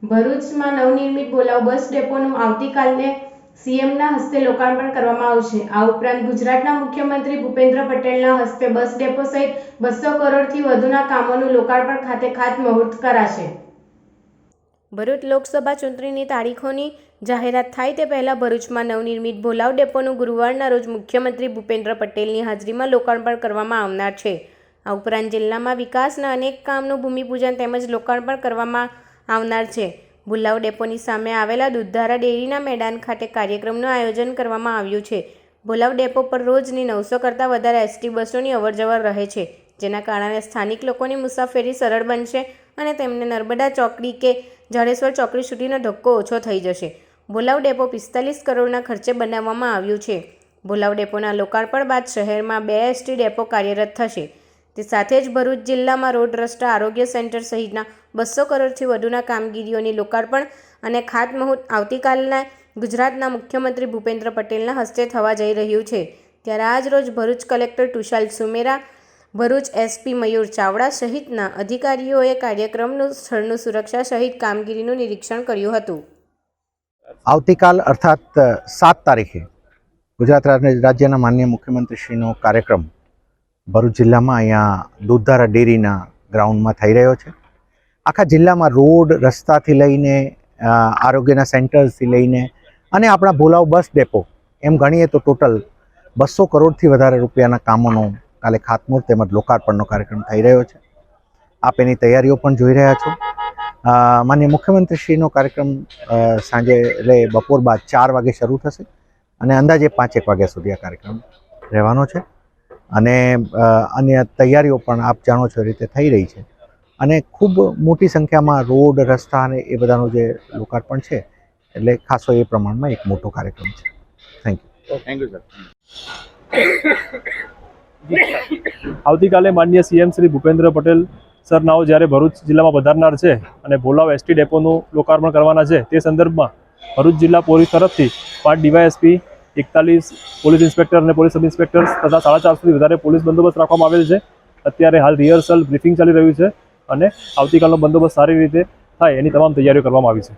ભરૂચમાં નવનિર્મિત બોલાવ બસ ડેપોનું આવતીકાલે સીએમના હસ્તે લોકાર્પણ કરવામાં આવશે। આ ઉપરાંત ગુજરાતના મુખ્યમંત્રી ભૂપેન્દ્ર પટેલના હસ્તે બસ ડેપો સહિત 200 કરોડથી વધુના કામોનું લોકાર્પણ ખાતમુહૂર્ત કરાશે। ભરૂચ લોકસભા ચૂંટણીની તારીખોની જાહેરાત થાય તે પહેલા ભરૂચમાં નવનિર્મિત બોલાવ ડેપોનું ગુરુવારના રોજ મુખ્યમંત્રી ભૂપેન્દ્ર પટેલની હાજરીમાં લોકાર્પણ કરવામાં આવનાર છે। આ ઉપરાંત જિલ્લામાં વિકાસના અનેક કામનું ભૂમિપૂજન તેમજ લોકાર્પણ કરવામાં આવનાર છે। બોલાવ ડેપોની સામે આવેલા દૂધધારા ડેરીના મેદાન ખાતે કાર્યક્રમનું આયોજન કરવામાં આવ્યું છે। બોલાવ ડેપો પર રોજની 900 કરતાં વધારે એસટી બસોની અવરજવર રહે છે, જેના કારણે સ્થાનિક લોકોની મુસાફરી સરળ બનશે અને તેમને નર્મદા ચોકડી કે જાડેશ્વર ચોકડી સુધીનો ધક્કો ઓછો થઈ જશે। બોલાવ ડેપો 45 કરોડના ખર્ચે બનાવવામાં આવ્યું છે। બોલાવ ડેપોના લોકાર્પણ બાદ શહેરમાં 2 એસટી ડેપો કાર્યરત થશે। તે સાથે જ ભરૂચ જિલ્લામાં રોડ, રસ્તા, આરોગ્ય સેન્ટર સહિતના 200 કરોડથી વધુના કામગીરીઓની લોકાર્પણ અને ખાતમુહૂર્ત આવતીકાલના ગુજરાતના મુખ્યમંત્રી ભૂપેન્દ્ર પટેલના હસ્તે થવા જઈ રહ્યું છે। ત્યારે આજ રોજ ભરૂચ કલેક્ટર તુષાર સુમેરા, ભરૂચ એસપી મયુર ચાવડા સહિતના અધિકારીઓએ કાર્યક્રમનું સ્થળનું સુરક્ષા સહિત કામગીરીનું નિરીક્ષણ કર્યું હતું। આવતીકાલ અર્થાત 7 તારીખે ગુજરાત રાજ્યના માનનીય મુખ્યમંત્રીશ્રીનો કાર્યક્રમ ભરૂચ જિલ્લામાં અહીંયા દૂધધારા ડેરીના ગ્રાઉન્ડમાં થઈ રહ્યો છે। આખા જિલ્લામાં રોડ, રસ્તાથી લઈને આરોગ્યના સેન્ટર્સથી લઈને અને આપણા બોલાવ બસ ડેપો એમ ગણીએ તો ટોટલ 200 કરોડથી વધારે રૂપિયાના કામોનો કાલે ખાતમુહૂર્ત તેમજ લોકાર્પણનો કાર્યક્રમ થઈ રહ્યો છે। આપ એની તૈયારીઓ પણ જોઈ રહ્યા છો। માનનીય મુખ્યમંત્રીશ્રીનો કાર્યક્રમ સાંજે એટલે બપોર બાદ 4 વાગે શરૂ થશે અને અંદાજે 5-1 વાગ્યા સુધી આ કાર્યક્રમ રહેવાનો છે અને અન્ય તૈયારીઓ પણ આપ જાણો છો એ રીતે થઈ રહી છે અને ખૂબ મોટી સંખ્યામાં રોડ, રસ્તા અને એ બધાનું જે લોકાર્પણ છે એટલે ખાસો એ પ્રમાણમાં એક મોટો કાર્યક્રમ છે। Thank you sir. આવતીકાલે માનનીય સીએમ શ્રી ભૂપેન્દ્ર પટેલ સરનાઓ જ્યારે ભરૂચ જિલ્લામાં પધારનાર છે અને બોલાવ એસટી ડેપોનું લોકાર્પણ કરવાના છે, તે સંદર્ભમાં ભરૂચ જિલ્લા પોલીસ તરફથી 5 ડીવાયએસપી, 41 પોલીસ ઇન્સ્પેક્ટર અને પોલીસ સબ ઇન્સ્પેક્ટર તથા 450થી વધારે પોલીસ બંદોબસ્ત રાખવામાં આવેલ છે। અત્યારે હાલ રિહર્સલ બ્રીફિંગ ચાલી રહ્યું છે અને આવતીકાલનો બંદોબસ્ત સારી રીતે થાય એની તમામ તૈયારીઓ કરવામાં આવી છે।